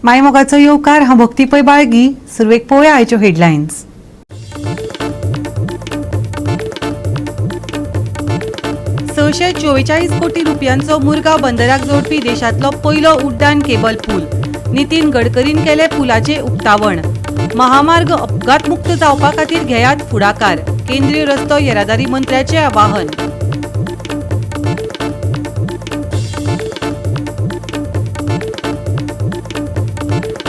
मायमोगाचो येवकार हांव भक्ती पै बाळगी. सुरवेक पळोवया आयच्यो हेडलायन्स. ₹644 कोटी रुपयांचो मुरगांव बंदराक जोडपी देशांतलो पयलो उड्डाण केबल पूल. नितीन गडकरीन केले पुलाचे उक्तावण. महामार्ग अपघात मुक्त जावपा खातीर घेयात फुडाकार. केंद्रीय रस्तो येरादारी मंत्र्याचे आवाहन.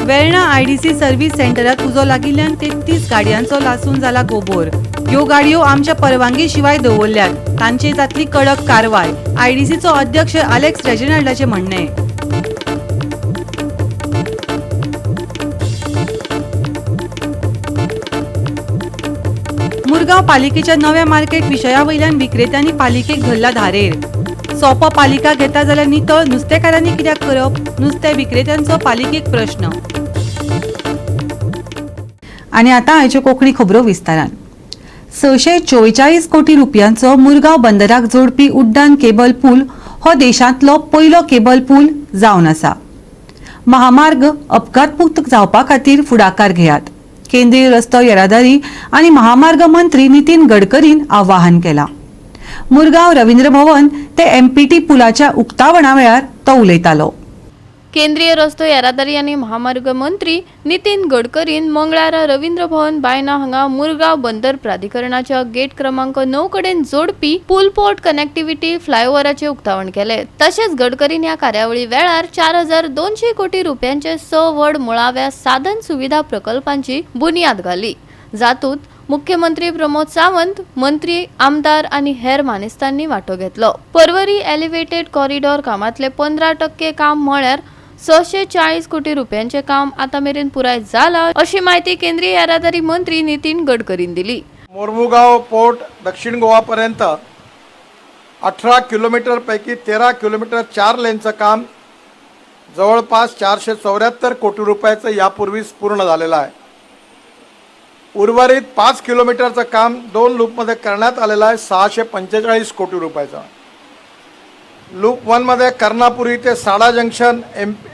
वेर्णा आयडीसी सर्व्हिस सेंटरात उजो लागिल्ल्यान 33 गाडयांचो लासून जाला गोबोर. ह्यो गाडयो आमच्या परवानगी शिवाय दवरल्यात. तांचे जातली कडक कारवाय. आयडीसीचो अध्यक्ष अलेक्स रेजिनाल्डाचे म्हणणे. मुरगांव पालिकेच्या नव्या मार्केट विशया वयल्यान विक्रेत्यांनी पालिकेक धरला धारेर. सोपो पालिका घेता जाल्यार नितळ नुस्तेकारांनी कित्याक करप? नुस्तें विक्रेत्यांचो पालिकेक प्रश्न. आनी आतां आयच्यो कोंकणी खबरो विस्तारान. 644 कोटी रुपयांचो मुरगांव बंदराक जोडपी उड्डाण केबल पूल हो देशांतलो पयलो केबल पूल जावन आसा. महामार्ग अपघात मुक्त जावपा खातीर फुडाकार घेयात. केंद्रीय रस्तो येरादारी आनी महामार्ग मंत्री नितीन गडकरीन आवाहन केलां. मुरगांव रवींद्र भवन ते एमपीटी पुलाच्या उक्तावणा वेळार तो उलयतालो. केंद्रीय रस्तो येरादारी आनी महामार्ग मंत्री नितीन गडकरीन मंगळार रवींद्र भवन बायना हांगा मुरगांव बंदर प्राधिकरणाच्या गेट क्रमांक 9 कडेन जोडपी पूल पोर्ट कनेक्टिव्हिटी फ्लायओव्हराचे उक्तावण केले. तशेंच गडकरीन ह्या कार्यावळी वेळार 4200 कोटी रुपयांचे 6 व्हड मुळाव्या साधन सुविधा प्रकल्पांची बुनियाद घाली. जातूंत मुख्यमंत्री प्रमोद सावंत, मंत्री, आमदार आनी हेर मानेस्तांनी वांटो घेतलो. पर्वरी एलिव्हेटेड कॉरिडॉर कामांतले 15% काम म्हळ्यार 640 कोटी रुपयांचे काम आता मेरेन पुराय जाला, अशी माहिती केंद्रीय येरादारी मंत्री नितीन गडकरीन दिली. मोरमुगांव पोर्ट दक्षिण गोवा पर्यंत 18 किलोमीटर पैकी 13 किलोमीटर 4 लेनचं काम जवळपास 474 कोटी रुपयाचं यापूर्वीच पूर्ण झालेलं आहे. उर्वरित 5 किलोमीटरचं काम 2 लूपमध्ये करण्यात आलेलं आहे, 645 कोटी रुपयाचं. लूप 1 मध्ये कर्णापुरी ते साडा जंक्शन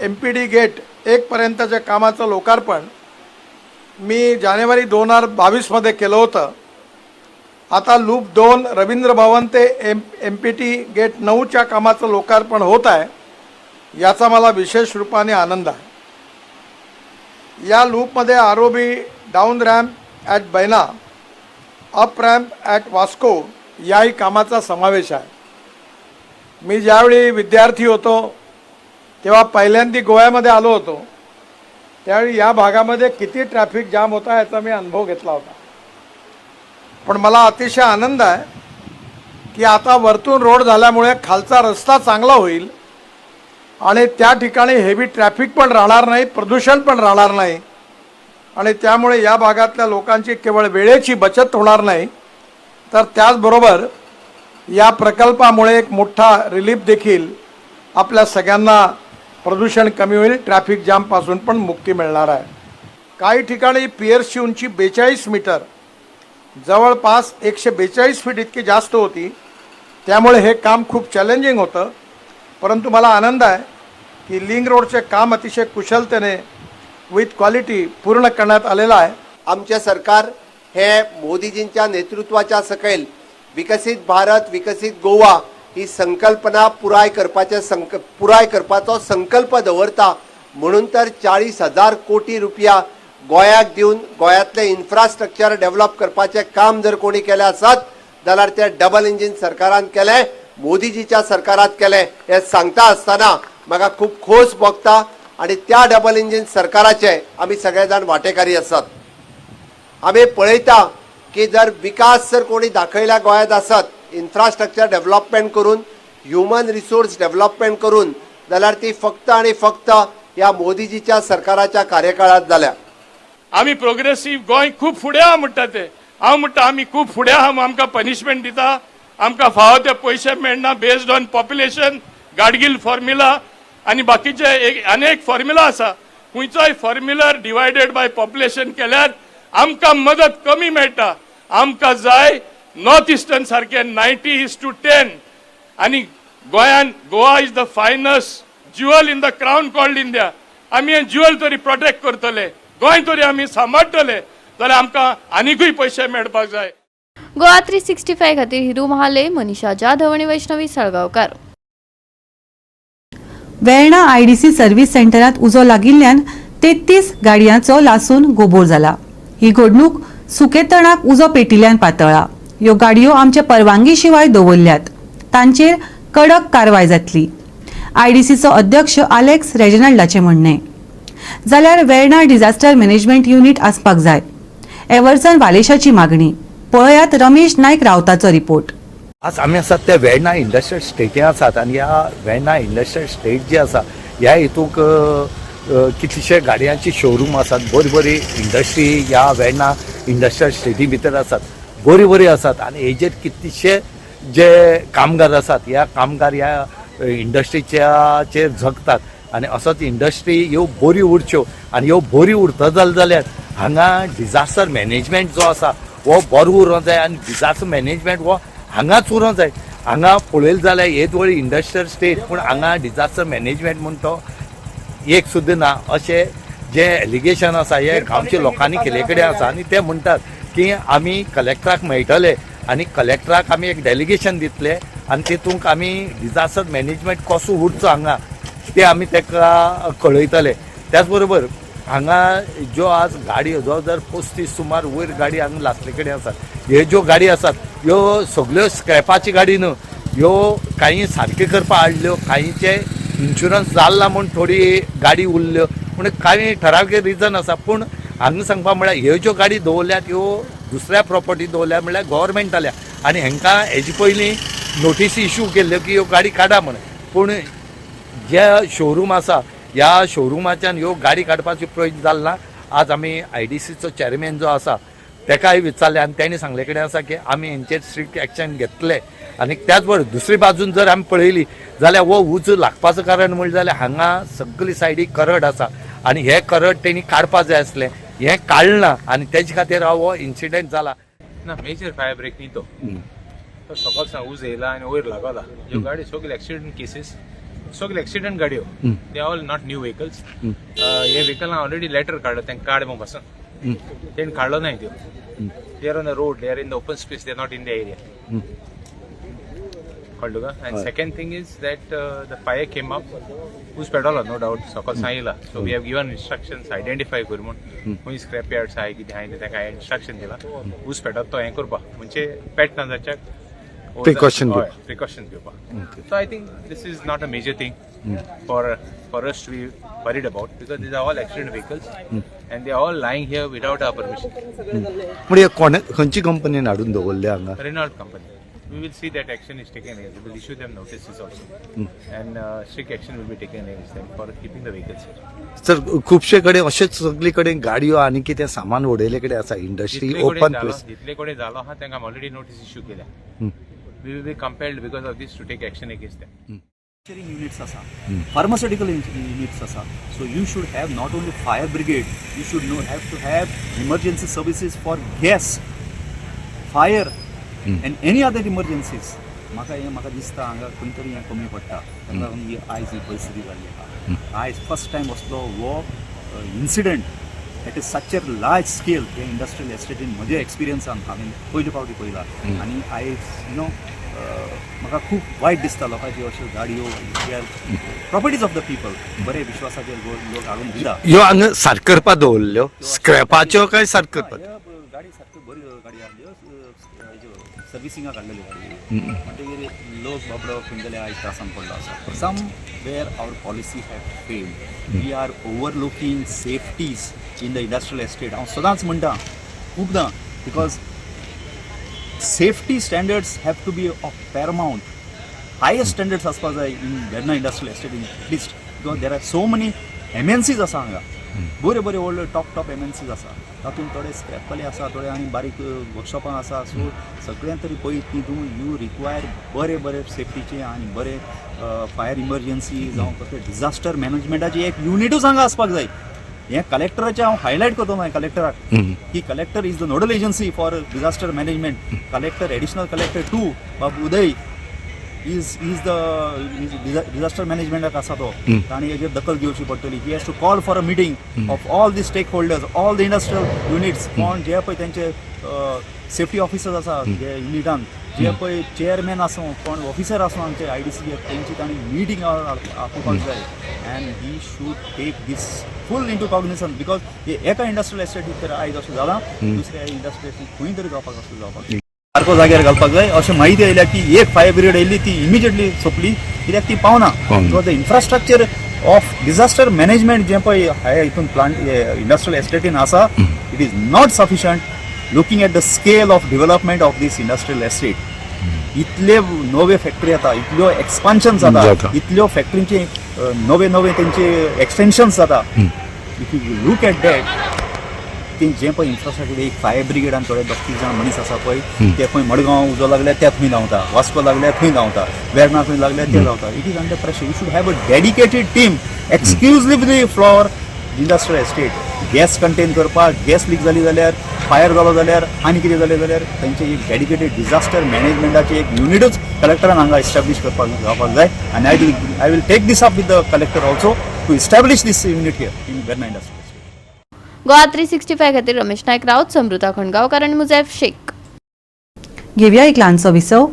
एमपीडी गेट 1 पर्यंतच्या कामाचं लोकार्पण मी जानेवारी 2022 मध्ये केलं होतं. आता लूप 2 रवींद्र भवन ते एमपीटी गेट 9च्या कामाचं लोकार्पण होत आहे. याचा मला विशेष रूपाने आनंद आहे. या लूपमध्ये ROB, down ramp at Baina, up ramp at Vasco याही कामाचा समावेश आहे. मी ज्यावेळी विद्यार्थी होतो तेव्हा पहिल्यांदा गोव्यामध्ये आलो होतो, त्यावेळी या भागामध्ये किती ट्रॅफिक जाम होता याचा मी अनुभव घेतला होता. पण मला अतिशय आनंद आहे की आता वरतून रोड झाल्यामुळे खालचा रस्ता चांगला होईल आणि त्या ठिकाणी हेवी ट्रॅफिक पण राहणार नाही, प्रदूषण पण राहणार नाही आणि त्यामुळे या भागातल्या लोकांची केवळ वेळेची बचत होणार नाही, तर त्याचबरोबर या प्रकल्पामुळे एक मोठा रिलीफ देखील आपल्या सगळ्यांना प्रदूषण कमी होईल, ट्रॅफिक जामपासून पण मुक्ती मिळणार आहे. काही ठिकाणी पियर्सची उंची 42 मीटर, जवळपास 142 फीट इतकी जास्त होती. त्यामुळे हे काम खूप चॅलेंजिंग होतं. परंतु मला आनंद आहे की लिंक रोडचे काम अतिशय कुशलतेने विथ क्वालिटी पूर्ण करण्यात आलेलं आहे. आमचे सरकार हे मोदीजींच्या नेतृत्वाच्या सकयल विकसित भारत, विकसित गोवा ही संकल्पना पुराय करपाचो संकल्प दवरता. म्हणून तर 40,000 कोटी रुपया गोंयाक दिवन गोंयांतले इन्फ्रास्ट्रक्चर डेव्हलप करपाचें काम जर कोणी केलें आसत जाल्यार ते डबल इंजिन सरकारान केलें, मोदीजीच्या सरकारात केलें. हे सांगता आसतना म्हाका खूब खोस भोगता आणि त्या डबल इंजिन सरकाराचे आमी सगळे जाण वांटेकारी आसात. आमी पळयता की जर विकास जर कोणी दाखयला गोंयांत आसत, इन्फ्रास्ट्रक्चर डेव्हलपमेंट करून, ह्युमन रिसोर्स डेव्हलपमेंट करून, जाल्यार ती फक्त आणि फक्त या मोदीजीच्या सरकाराच्या कार्यकाळात जाल्या. आमी प्रोग्रेसिव्ह गोंय खूब फुडें आहा म्हणटा ते. हांव म्हणटा आमी खूब फुडें आहा, आमकां पनिशमेंट दिता, आमकां फावो ते पयशे मेळना बेस्ड ऑन पॉप्युलेशन, गाडगील फॉर्म्युला आनी बाकीचे अनेक फॉर्म्युला आसा. खंयचोय फॉर्म्युलर डिवायडेड बाय पॉप्युलेशन केल्यार आमकां मदत कमी मेळटा. आमकां जाय नॉर्थ इस्टर्न सारखे 90:10 आणि Goa is the finest jewel in the crown called India. आमी हे ज्युअल तरी प्रोटेक्ट करतले, गोंय तरी आमी सांबाळटले जाल्यार आमकां आनीकूय पयशे मेळपाक जाय. गोवा 365 खातीर हिरू महाले, मनीषा जाधव आणि वैष्णवी साळगांवकार. वेर्णा आयडीसी सर्व्हिस सेंटरात उजो लागिल्ल्यान 33 गाडयांचो लासून गोबोर जाला. ही घडणूक सुकेतणाक उजो पेटिल्ल्यान पातळ्ळा. ह्यो गाडयो आमचे परवानगी शिवाय दवरल्यात. तांचेर कडक कारवाय जातली. आयडीसीचो अध्यक्ष अलेक्स रेजिनाल्डाचें म्हणणें. जाल्यार वेर्णा डिझास्टर मॅनेजमेंट युनिट आसपाक जाय. एव्हर्सन वालेशाची मागणी. पळयात रमेश नायक रावताचो रिपोर्ट. आज आमी आसात ते वेर्णा इंडस्ट्रियल स्टेटी आसात आनी ह्या वेर्णा इंडस्ट्रियल स्टेट जी आसा ह्या हितूंक कितलीशे गाडयांची शोरूम आसात. बरी बरी इंडस्ट्री ह्या वेर्णा इंडस्ट्रियल स्टेटी भितर आसात, बरी बरी आसात आनी हेजेर कितलीशे जे कामगार आसात ह्या कामगार ह्या इंडस्ट्रीचेर जगतात आनी असोच इंडस्ट्री ह्यो बरी उरच्यो आनी ह्यो बरी उरता जाल्यार हांगा डिझास्टर मॅनेजमेंट जो आसा हो बरो उरूंक जाय आनी डिझास्टर मॅनेजमेंट हो हांगाच उरूंक जाय. हांगा पळयलें जाल्यार येद व्हडली इंडस्ट्रियल स्टेट पूण हांगा डिझास्टर मॅनेजमेंट म्हूण तो एक सुद्दां ना अशें जे एलिगेशन आसा हे गांवच्या लोकांनी केले कडेन आसा आनी ते म्हणटात की आमी कलेक्टराक मेळटले आनी कलेक्टराक आमी एक डेलिगेशन दितले आनी तितूंक आमी डिझास्टर मॅनेजमेंट कसो उरचो हांगा ते आमी ताका कळयतले. त्याच बरोबर हांगा ज्यो आज गाडयो जो जर 35 सुमार वयर गाडी हांगा लासले कडेन आसात. ह्यो ज्यो गाडी आसात ह्यो सगळ्यो स्क्रॅपाची गाडी न्हू. ह्यो काही सारके करपा हाडल्यो, कांयचे इन्शुरन्स जाल्ला म्हूण थोडी गाडी उरल्यो पूण कांय ठरावीक रिजन आसा. पूण हांगा सांगपा म्हळ्यार ह्यो ज्यो गाडी दवरल्यात ह्यो दुसऱ्या प्रॉपर्टी दवरल्या म्हळ्यार गव्हर्मेंटाल्या आनी हांकां हेजे पयलीं नोटीस इश्यू केल्ल्यो की ह्यो गाडी काडा म्हण. पूण जे शोरूम आसा ह्या शोरुमाच्यान ह्यो गाडी काडपाचो प्रयत्न जालो ना. आज आमी आयडीसीचो चेअरमॅन जो आसा ताकाय विचारले आनी ताणें सांगले कडेन आसा की आमी हेंचेर स्ट्रिक्ट एक्शन घेतले. आनी त्याच बरोबर दुसरी बाजून जर आमी पळयली जाल्यार हो उज लागपाचो कारण म्हणलें जाल्यार हांगा सगळी सायडीक करड आसा आनी हे करड तेणी काडपाक जाय आसलें. हें काडना आनी तेजे खातीर हो इन्सिडंट जाला. ना मेजर फायर ब्रेक न्ही तो सकाळ सांग उज येयला आनी वयर लागला. ह्यो गाडी सगळे एक्सिडेंट केसीस, सगळे एक्सिडेंट गाडयो, they all not new vehicles. हे व्हेकलां ऑलरेडी लेटर काडलो तांकां काड म्हणून पासून तेणें काडलो नाय त्यो. They are on the road, they are in the open space, they are not in the area. कळ्ळो का? And second thing is that the fire came up उज पेटोला नो डाउट सकाळ सांग येयला. So we have given instructions identify कर म्हूण खंय स्क्रॅप यार्ड्स आहाय कितें आहाय ताका इन्स्ट्रक्शन दिला उज पेटोत तो हें करपा म्हणजे पेटना जाच्याक Precaution घेवपाक. So I think this is not a major thing for us to be worried about because these are all accident vehicles and they are all lying here without our permission. पूण हे खंयची कंपनीन हाडून दवरले हांगा? Renault company. We will see that action is taken. We will issue them notices also and strict action will be taken against them for keeping the vehicles here. Sir खुबशे कडेन अशेंच सगळे कडेन गाडयो आनी कितें सामान उडयले कडेन आसा इंडस्ट्री ओपन प्लेस. जितले कडेन जालो आहा तांकां ऑलरेडी नोटीस इश्यू केल्या. We will be compelled because of this to take action against them. Manufacturing units asa, pharmaceutical units asa. So you should have not only fire brigade, you should have to have emergency services for gas, fire, and any other emergencies. म्हाका दिसता हांगा खंय तरी हें कमी पडटा. ताका लागून ही आयज ही परिस्थिती जाल्ली आहा. आयज फर्स्ट टायम असलो हो incident at such a large scale हे इंडस्ट्रियल एस्टेटीन म्हज्या एक्सपिरियन्सान हांवें पयले फावटी पळयला आनी आयज म्हाका खूब वायट दिसता लोकांची अश्यो गाडयो प्रॉपर्टीज ऑफ द पीपल बरे विश्वासाचे लोक हाडून दिला. ह्यो हांगा सारके करपा दवरल्यो स्क्रॅपाच्यो काय सारके करपा? गाडी सारक्यो बरी गाडी हाडल्यो सर्विसिंगाक हाडलेल्यो गाडी म्हणटकीर लोक बाबडो खंय जाल्यार आयज त्रासान पडलो आसा. Somewhere our policy have failed. We are overlooking safeties in the industrial estate. हांव सदांच म्हणटा खूबदां because safety standards have to be of paramount. Highest standards आसपाक जाय in Verna industrial estate at least because there are so many MNCs आसा हांगा. बरे व्हडले टॉप MNCs आसा. तातूंत थोडे स्क्रॅपले आसा, थोडे आनी बारीक वर्कशॉपां आसा. सो सगळ्यांत तरी पयलीं तितून यू रिक्वायर बरे सेफ्टीचे आनी बरे फायर इमर्जन्सी जावं कसले डिझास्टर मॅनेजमेंटाची एक युनिटूच हांगा आसपाक जाय. हे कलेक्टराचे हांव हायलायट करतो मागीर कलेक्टराक की collector is the nodal agency for disaster management. Collector additional collector 2 Babu Uday is the disaster मॅनेजमेंटाक आसा तो ताणी हेजेर दखल घेवची पडटली. He has to call for a meeting of all the stakeholders, all the industrial units, कोण जे पळय तेंचे सेफ्टी ऑफिसर्स आसा जे युनिटान, जे पळय चेअरमॅन आसूं कोण ऑफिसर आसूं आमचे IDC तेंची ताणी मिटींग आपोवपाक जाय. And he should take this full into cognition, because एका इंडस्ट्रियल एस्टेटीक आयज अशें जालां, दुसऱ्या इंडस्ट्रियल एस्टेटीक खंय तरी जावपाक असो जावपाक सारको जाग्यार घालपाक जाय. अशें म्हायती आयल्या की एक फायर ब्रिगेड येयल्ली ती इमिजिएटली सोंपली, कित्याक ती पावना. So the infrastructure of disaster management जें पळय हितून प्लांट इंडस्ट्रियल एस्टेटीन आसा, it is not sufficient looking at the scale of development of this industrial estate. इतले नवे फॅक्टरी जाता, इतल्यो एक्सपान्शन जाता, इतल्यो फॅक्टरींचे नवे तेंचे एक्सटेन्शन्स जाता. If you look at that, ते जें पळय इन्फ्रास्ट्रक्चर एक फायर ब्रिगेडान थोडे 32 जाण मनीस आसा पळय, ते खंय मडगांव उजो लागल्यार त्या थंय धांवता, वास्को लागल्यार थंय धांवता, वेर्णा खंय लागल्यार ते धांवता. It is under pressure. You should have a dedicated team exclusively for industrial estate. Gas contain करपाक, गॅस लीक जाली जाल्यार, फायर जालो जाल्यार, आनी कितें जालें जाल्यार तांचे एक डेडिकेटेड डिझास्टर मॅनेजमेंटाचें एक युनिटूच कलेक्टरान हांगा इस्टॅब्लीश करपाक जावपाक जाय. आनी I will take this up with the collector also to establish this unit here in Verna industrial. Goa 365 खातीर रमेश नायक रावत, समृता खंडगांवकार आनी मुजैफ शेख. घेवया एक ल्हानसो विसव.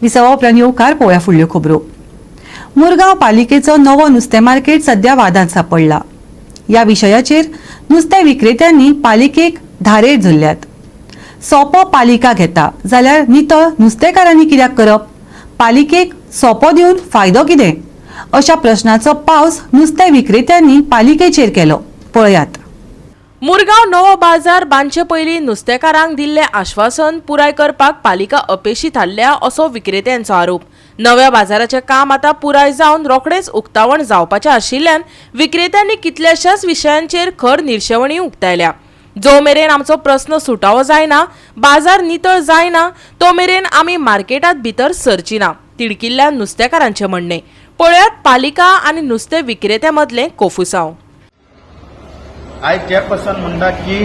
विसवा उपरांत येवकार पळोवया फुडल्यो खबरो. मुरगांव पालिकेचो नवो नुस्तें मार्केट सध्या वादांत सांपडला. ह्या विशयाचेर नुस्तें विक्रेत्यांनी पालिकेक धारेर धरल्यात. सोपो पालिका घेता जाल्यार नितळ नुस्तेकारांनी कित्याक करप? पालिकेक सोपो दिवन फायदो कितें? अशा प्रश्नाचो पावस नुस्तें विक्रेत्यांनी पालिकेचेर केलो. पळयात. मुरगांव नवो बाजार बांदचे पयलीं नुस्तेकारांक दिल्लें आश्वासन पुराय करपाक पालिका अपेशी थारल्या असो विक्रेत्यांचो आरोप. नव्या बाजाराचें काम आतां पुराय जावन रोखडेंच उक्तावण जावपाचें आशिल्ल्यान विक्रेत्यांनी कितल्याशाच विशयांचेर खर निर्शेवणी उक्तायल्या. जो मेरेन आमचो प्रस्न सुटावो जायना, बाजार नितळ जायना, तो मेरेन आमी मार्केटांत भितर सरची ना, तिडकिल्ल्या नुस्तेकारांचें म्हणणें. पळयात पालिका आनी नुस्तें विक्रेत्यां मदलें कोफुसांव. आयज चेअरपर्सन म्हणटा की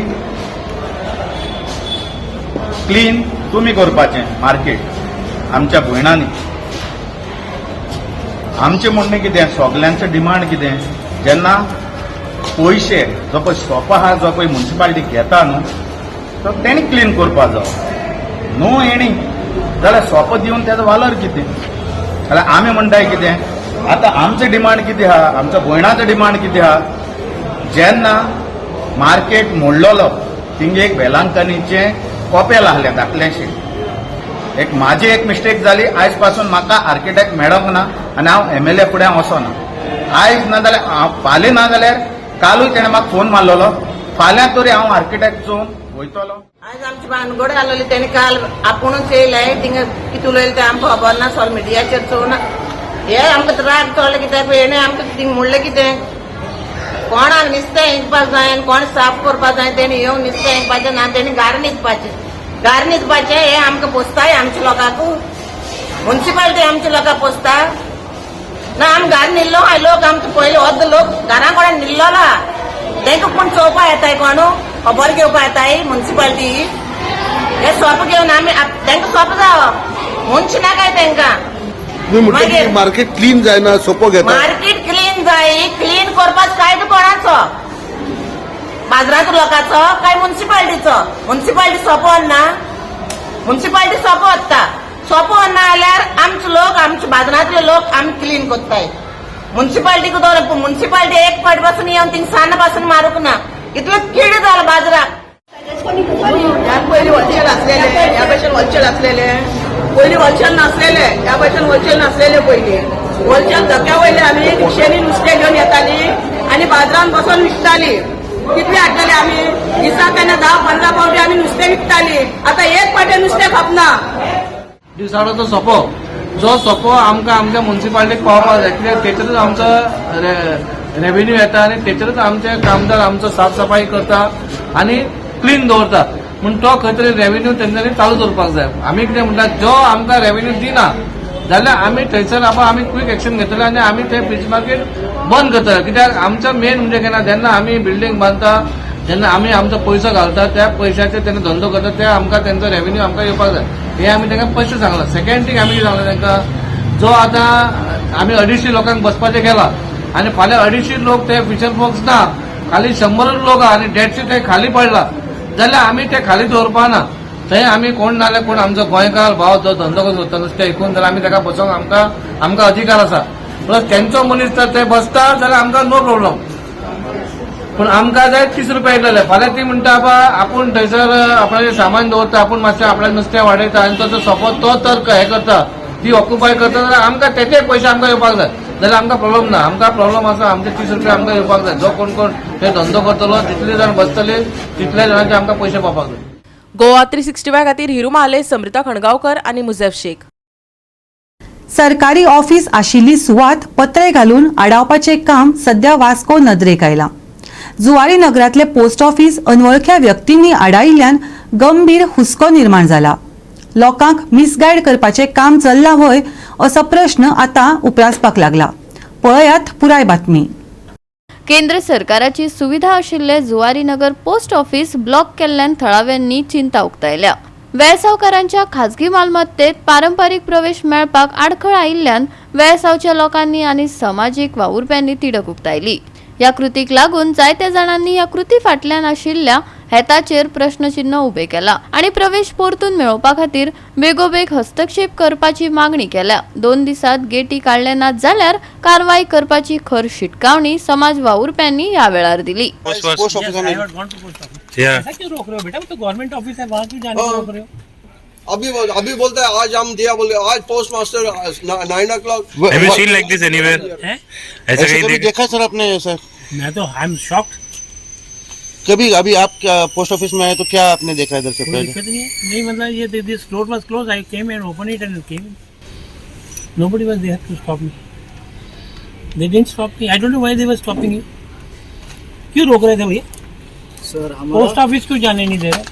क्लीन तुमी करपाचें मार्केट आमच्या भयणांनी. आमचें म्हणणें कितें, सगल्यांचें डिमांड कितें, जेन्ना पयशे जो पळय सोपो आहा जो पळय म्युन्सिपालिटी घेता न्हू, तो तेणी क्लीन करपाक जाय. न्हू येणी जाल्यार सोपो दिवन तेजो वालोर कितें? जाल्यार आमी म्हणटाय कितें, आतां आमचें डिमांड कितें आहा, आमच्या भयणाचें डिमांड कितें आहा, जेन्ना मार्केट मोडलोलो थिंगा एक वेलांकनीचें कॉपेल आहलें धाकलेंशें. एक म्हाजी एक मिस्टेक जाली, आयज पासून म्हाका आर्किटेक्ट मेळोंक ना आनी हांव MLA फुडें वचोना. आयज ना जाल्यार हांव फाल्यां ना जाल्यार कालूय तेणें म्हाका फोन मारलेलो, फाल्यां तरी हांव आर्किटेक्ट चोवन वयतलो. आज आमची भानगड घालली त्यांनी काल आपुणूच येयलाय थिंगा कितें उलयलें तें आमकां खबर ना. सोल मिडियाचेर चोवना हे आमकां राग चोडले कित्याक हेणें आमकां थिंगा म्हणलें कितें, कोणाक नुस्तें इंकपाक जाय आनी कोण साफ करपाक जाय तेणी येवन नुस्तें इंकपाचें ना, तेणी गार न्हिदपाचें हे आमकां पोसताय आमच्या लोकांक. म्युन्सिपालिटी आमच्या लोकांक पोसता ना. आमी गार न्हिदलो हाय लोक आमकां पयले अर्द लोक घरा कोणा न्हिदलोला, तांकां कोण चोवपा येताय, कोण खबर घेवपा येताय म्युन्सिपालिटी. हे सोप घेवन आमी तांकां सोप जावप मनशी नाकाय तांकां. मार्केट क्लीन जायना, सोपो घेता. मार्केट क्लीन जाय, क्लीन करपाचो कायदो कोणाचो? बाजारांत लोकांचो काय म्युन्सिपालिटीचो? म्युन्सिपालिटी सोपो ना, म्युन्सिपालिटी सोपो वता. सोपो ना जाल्यार आमचे लोक आमच्या बाजारांतले लोक आमी क्लीन करताय. म्युन्सिपालिटीक दवरप, म्युन्सिपालिटी एक फावट पासून येवन थिंगा सान्न पासून मारूंक ना. इतले किड जाला बाजाराक. पयलीं होलसेल आसलेले, ह्या भशेन होलसेल आसलेले, पयलीं होलसेल नासलेले, ह्या भशेन होलसेल नासलेले. पयलीं होलसेल धक्या वयले आमी रिक्षेनी नुस्तें घेवन येताली आनी बाजारांत बसून विकताली. कितले हाडटाले आमी दिसाक तेन्ना 10-15 पावटी आमी नुस्तें विकताली. आतां एक फावटी नुस्तें खपना. दिसाळो तो सोपो, जो सोपो आमकां आमच्या म्युन्सिपालिटीक पावपाक जाय, कित्याक तेचेरूच आमचो रेव्हेन्यू येता आनी तेचेरूच आमचे कामदार आमचो साफ सफाई करता आनी क्लीन दवरता. म्हूण तो खंय तरी रेव्हेन्यू तेंच्यांनी चालू दवरपाक जाय. आमी कितें म्हणटात, जो आमकां रेव्हेन्यू दिना जाल्यार आमी थंयसर आमी क्वीक एक्शन घेतले आनी आमी तें फिश मार्केट बंद करतले. कित्याक आमचो मेन म्हणजे केन्ना जेन्ना आमी बिल्डींग बांदता जेन्ना आमी आमचो पयसो घालता त्या पैशाचे तेन्ना धंदो करता ते आमकां तेंचो रेव्हेन्यू आमकां येवपाक जाय हे आमी तांकां पयशे सांगला. सेकंड थींग आमी कितें सांगला तांकां, जो आतां आमी 250 लोकांक बसपाचें केला आनी फाल्यां 250 लोक ते फिशर फोक्स ना, खाली 100 लोक आहा आनी 150 ते खाली पडला जाल्यार आमी ते खाली दवरपा ना. थंय आमी कोण नाल्यार कोण आमचो गोंयकार भाव जो धंदो करून सोदता नुस्तें विकून जाल्यार आमी ताका बसोवंक आमकां अधिकार आसा. प्लस तेंचो मनीस जर ते बसता जाल्यार आमकां नो प्रॉब्लम. पूण आमकां जाय 30 रुपया येतले. फाल्यां ती म्हणटा बा आपूण थंयसर आपणाचें सामान दवरता, आपूण मातशें आपल्याक नुस्तें वाडयता आनी तो सोपो तो तर हें करता, ती ऑक्युपाय करता जाल्यार आमकां तेचे पयशे आमकां येवपाक जाय. जाल्यार आमकां प्रॉब्लम ना. आमकां प्रॉब्लम आसा आमचे 30 रुपया आमकां येवपाक जाय. जो कोण कोण हे धंदो करतलो जितले जाण बसतले तितल्या जाणांचे आमकां पयशे पावपाक जाय. गोवा 365 खातीर हिरू महाले, समृता खणगांवकर आनी मुझेफ शेख. सरकारी ऑफिस आशिल्ली सुवात पत्रे घालून आडावपाचें काम सध्या वास्को नदरेक आयलां. जुवारी नगरांतले पोस्ट ऑफिस अनवळख्या व्यक्तींनी आडायिल्ल्यान गंभीर हुस्को निर्माण जाला. लोकांक मिसगायड करपाचें काम चल्लां वय असो प्रश्न आतां उप्रासपाक लागला. पळयात पुराय बातमी. केंद्र सरकाराची सुविधा आशिल्ले Zuari Nagar post office block केल्ल्यान थळाव्यांनी चिंता उक्तायल्या. वेळसावकारांच्या खाजगी मालमत्तेत पारंपारीक प्रवेश मेळपाक आडखळ आयिल्ल्यान वेळसावच्या लोकांनी आनी समाजीक वावुरप्यांनी तिडक उक्तायली. ह्या कृतीक लागून जायत्या जाणांनी ह्या कृती फाटल्यान आशिल्ल्या हेताचेर प्रश्नचिन्ह उबे केला आनी प्रवेश परतून मेळोवपा खातीर बेगोबेग हस्तक्षेप करपाची मागणी केल्या. 2 दिसांत गेटी काडले नात जाल्यार कारवाय करपाची खर शिटकावणी समाज वावुरप्यांनी ह्या वेळार दिली. अभी बोलते हैं आज हम दिया बोले आज post master 9 o'clock. Have you seen like this anywhere? ऐसा कहीं देखा सर आपने सर? मैं तो आई एम शॉक्ड. कभी अभी आप क्या पोस्ट ऑफिस में आए तो क्या आपने देखा इधर से? कोई दिक्कत नहीं है. नहीं मतलब ये दिस फ्लोर वाज close. I came and open it and came. Nobody was there to stop me. They didn't stop me. I don't know why they were stopping you. क्यों रोक रहे थे भैया? सर पोस्ट ऑफिस क्यों जाने नहीं दे रहे?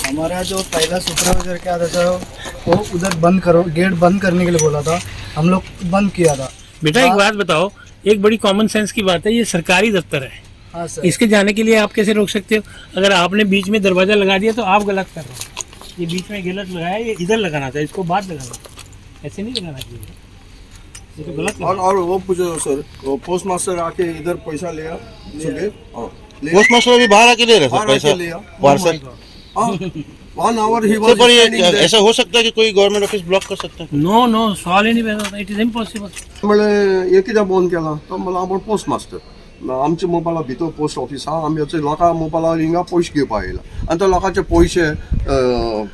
हमारा जो पहला सुपरवाइजर क्या था वो उधर बंद करो, गेट बंद करने के लिए बोला था, हम लोग बंद किया था. बेटा एक बात बताओ, एक बड़ी कॉमन सेंस की बात है, ये सरकारी दफ्तर है. हाँ सर. इसके जाने के लिए आप कैसे रोक सकते हो? अगर आपने बीच में दरवाजा लगा दिया तो आप गलत कर रहे हो. ये बीच में गलत लगाया, ये इधर लगाना था, इसको बाहर लगाना, ऐसे नहीं लगाना चाहिए. ये तो गलत. और वो पूछो सर, वो पोस्ट मास्टर आके इधर पैसा लिया. पोस्ट मास्टर भी बाहर आके ले रहे सर पैसा बाहर से. 1 hour ही was पर ये ऐसा हो सकता है कि कोई गवर्नमेंट ऑफिस ब्लॉक कर सकता है? नो नो सवाल ही नहीं पैदा होता. It is impossible. म्हणजे एक कित्याक बंद केला तो मला आपण पोस्ट मास्टर आमच्या मोबायला भितर पोस्ट ऑफिस आहा. आमी लोकां मोबायलार हिंगा पयशे घेवपाक येयला आनी तो लोकांचे पयशे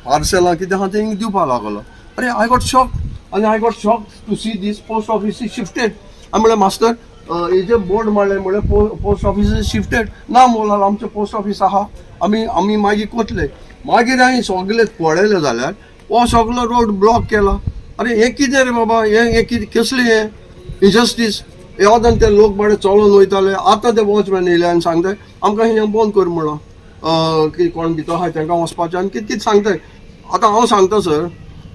पार्सलां कितें आहा ते हिंगा दिवपाक लागलो. अरे आय गॉट शॉक आनी I got shock to see this post office is shifted. आमी म्हणलें मास्टर हेजे बोर्ड मारले म्हणलें पोस्ट ऑफिस इज शिफ्टेड ना. मोलार आमचें पोस्ट ऑफिस आहा. आमी मागीर कोतले. मागीर हांवें सगळे पळयलें जाल्यार हो सगळो रोड ब्लॉक केला. अरे हे कितें रे बाबा, हे कितें कसलें हे इनजस्टीस. येवदान ते लोक बाडे चलोन वयताले. आतां ते वॉचमॅन येयले आनी सांगताय आमकां हें बंद कर म्हणून. की कोण भितर आहाय तांकां वचपाचें आनी कितें कितें सांगताय. आतां हांव सांगता सर,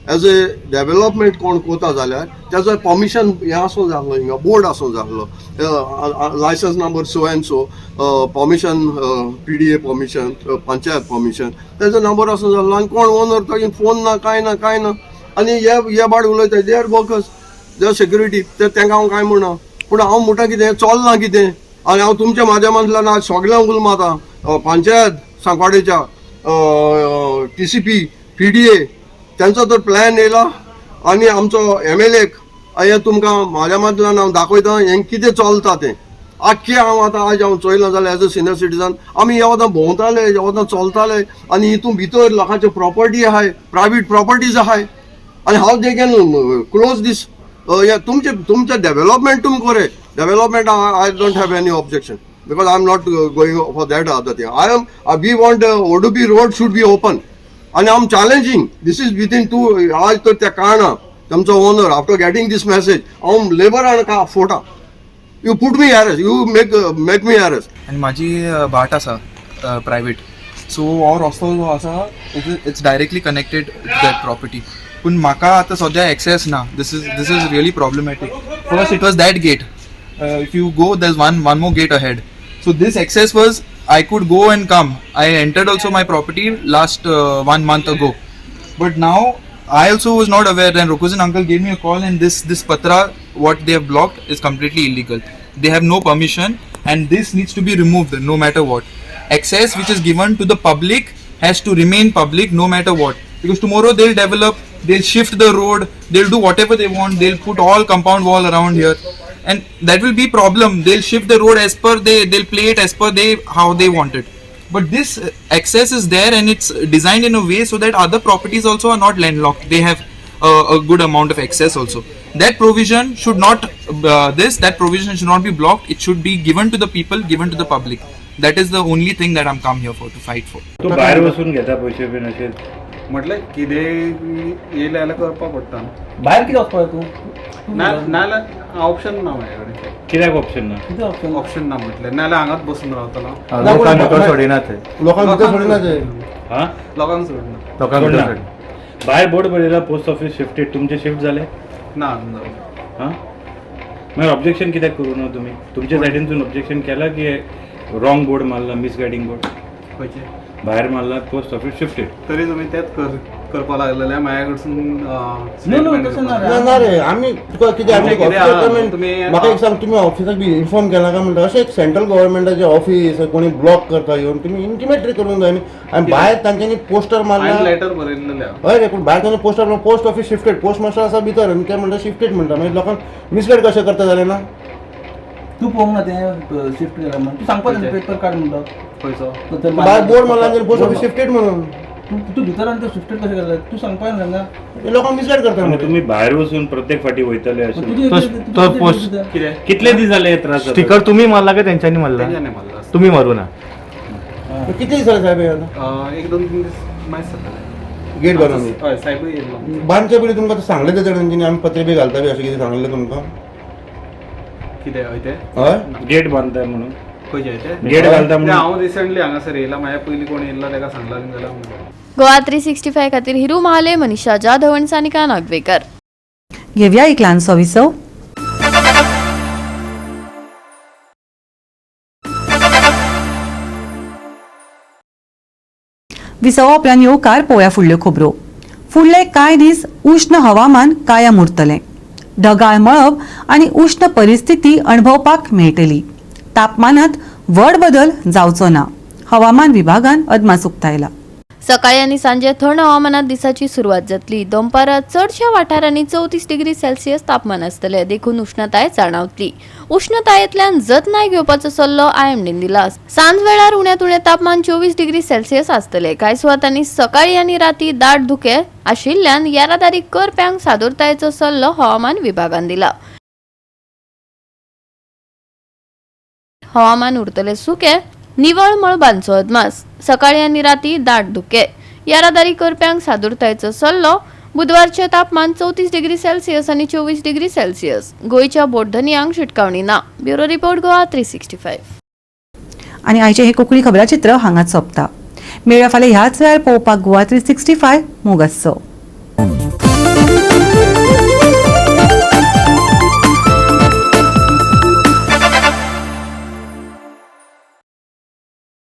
एज ए डेव्हलपमेंट कोण कोता जाल्यार त्याचं परमिशन हें आसूं जाय आसलो, हिंगा बोर्ड आसूं जाय आसलो. Licence number so and so, permission PDA permission, panchayat permission, तेजो नंबर आसूं जाय आसलो. आनी कोण ओनर तो फोन ना कांय ना कांय ना. आनी हे भाड उलयताय they are workers, they are security. तेंकां हांव कांय म्हणना. पूण हांव म्हणटा कितें चलना कितें. आनी हांव तुमच्या माध्यमांतल्यान आज सगळ्यांक उलमाता, पंचायत सांकवाडेच्या, TCP, PDA त्यांचा तर प्लॅन येयला आनी आमचो MLA हे तुमकां माध्यमांतल्यान हांव दाखयता हें कितें चलता तें. आख्खें हांव आतां आज हांव चोयलां जाल्यार एज अ सिनियर सिटीजन आमी येवदां भोंवताले, येवदां चलताले आनी हितून भितर लोकांचे प्रॉपर्टी आहाय, प्रायवेट प्रॉपर्टीज आहाय आनी हाव दे कॅन क्लोज दीस. तुमचे डेव्हलपमेंट तुमी करे. Development I don't have any objection because I am not going for that other thing. We want ODB road should be open. And I'm challenging. This is within 2. आज तर त्या कारणा तुमचा owner after getting दिस message हांव labour आणि का फोटा you put me harass, you make me harass. आनी म्हाजी बाट आसा प्रायवेट, सो हो रस्तो जो आसा it's directly connected that property. पूण म्हाका आतां सद्या एक्सेस ना. This is really problematic. First it was that gate. If you go there is one more gate ahead. So this access was I could go and come. I entered also my property last 1 month ago, but now I also was not aware. Then Rokuzin uncle gave me a call, and this patra what they have blocked is completely illegal. They have no permission, and this needs to be removed no matter what. Access which is given to the public has to remain public no matter what, because tomorrow they'll develop, they'll shift the road, they'll do whatever they want, they'll put all compound wall around here, and that will be problem. They'll shift the road as per they'll play it as per how they want it. But this access is there, and it's designed in a way so that other properties also are not landlocked. They have a good amount of access also. That provision should not that provision should not be blocked. It should be given to the people, given to the public. That is the only thing that I'm come here for, to fight for. तो बाहेर बसून घेता पैसे bin अशे म्हटलं कितें येयले जाल्यार करपा पडटा भायर कितें वचपा तूं नाल्यार ऑप्शन ना म्हाजे कडेन कित्याक ऑप्शन ना कितें ऑप्शन ना म्हटलें नाल्यार हांगाच बसून रावतलो लोकांक भितर सोडिना ते लोकांक भितर सोडिना ते हा लोकांक सोडना लोकांक भितर सोडिना भायर बोर्ड बरयला पोस्ट ऑफिस शिफ्टेड तुमचे शिफ्ट जाले ना हा मागीर ऑब्जेक्शन कित्याक करूं ना तुमी तुमच्या सायडीनसून ऑब्जेक्शन केला की रॉंग बोर्ड मारला मिसगायडिंग बोर्ड खंयचे भायर मारला पोस्ट ऑफिस शिफ्टेड तरी तुमी तेच करपा लागलेले म्हाज्या कडसून ना रे आमी तुका कितें आमी म्हाका एक सांग तुमी ऑफिसाक बी इन्फॉर्म केला काय म्हणटा अशें एक सेंट्रल गव्हर्मेंटाचें ऑफिस कोणी ब्लॉक करता येवन तुमी इंटिमेट करूंक जाय न्ही आनी भायर तांच्यांनी पोस्टर मारला लेटर बरयल्लेले हय रे पूण भायर तांणी पोस्टर मारला post office shifted post master आसा भितर आनी ते म्हणटा शिफ्टेड म्हणटा मागीर लोकांक मिसगायड कशें करता जालें ना तू पळोवंक ना तें शिफ्ट केला म्हणून तू सांगपा जाय पेपर कार्ड म्हणटा खंयचो भायर बोर्ड मारला आनी पोस्ट ऑफिस शिफ्टेड म्हणून तू भितर आनी ते शिफ्टेड कशें करता तू सांगपा ना लोकांक मिसगायड करता तुम्ही बाहेर वचून प्रत्येक फाटी वयतले अशें पोस्ट कितले दीस जाले त्रास स्टिकर तुम्ही मारला का त्यांच्यानी मारला तुम्ही मारू ना किती दीस जाले साहेब एक दोन तीन दीस मायस जातले गेट घालून हय साहेबूय येयलो बांदच्या पयलीं तुमकां सांगलें तें तेंच्यांनी आमी पत्रे बी घालता बी अशें कितें सांगलें तुमकां कितें हय ते हय गेट बांधताय म्हणून खंयचे ते गेट घालता म्हणून हांव रिसंटली हांगासर येयला म्हाज्या पयलीं कोण येयल्लो ताका सांगला जाल्यार गोवा 365 खातीर हिरू महाले, मनीषा जाधव आणि सानिका नागवेकर. घेऊया एक ल्हानसो विसव. विसवा उपरांत येवकार पळोवया फुडल्यो खबरो. फुडले कांय दीस उश्ण हवामान कायम उरतलें. ढगाळ मळब आनी उश्ण परिस्थिती अणभवपाक मेळटली. तापमानात व्हड बदल जावचो ना, हवामान विभागान अदमास उक्तायला. सकाळी आणि सांजे थंड हवामानात दिसाची सुरुवात जातली. दनपारां चडशा वाठारांनी 34 डिग्री सेल्सियस तापमान आसतले, देखून उष्णताय जाणवतली. उष्णतायेंतल्यान जतनाय घेवपाचो सल्लो आयएमडीन दिला. सांज वेळार उण्यांत उणें तापमान 24 डिग्री सेल्सियस आसतले. कांय सुवातांनी सकाळी आनी राती दाट धुके आशिल्ल्यान येरादारी करप्यांक सादुरतायेचो सल्लो हवामान विभागान दिला. हवामान उरतले सुके, निवळ मळबांचो अदमास. सकाळी आनी राती दाट धुके. येरादारी करप्यांक सादुरतायेचो सल्लो. बुधवारचे तापमान 34 डिग्री सेल्सियस आणि 24 डिग्री सेल्सियस. गोयच्या बोटधनियांक शिटकावणी ना. Bureau report Goa 365. आणि आयचे हे कोंकणी खबराचित्र हांगाच सोंपता. मेळ्या फाल्यां ह्याच वेळार पळोवपाक गोवा 365 मोग आसचो.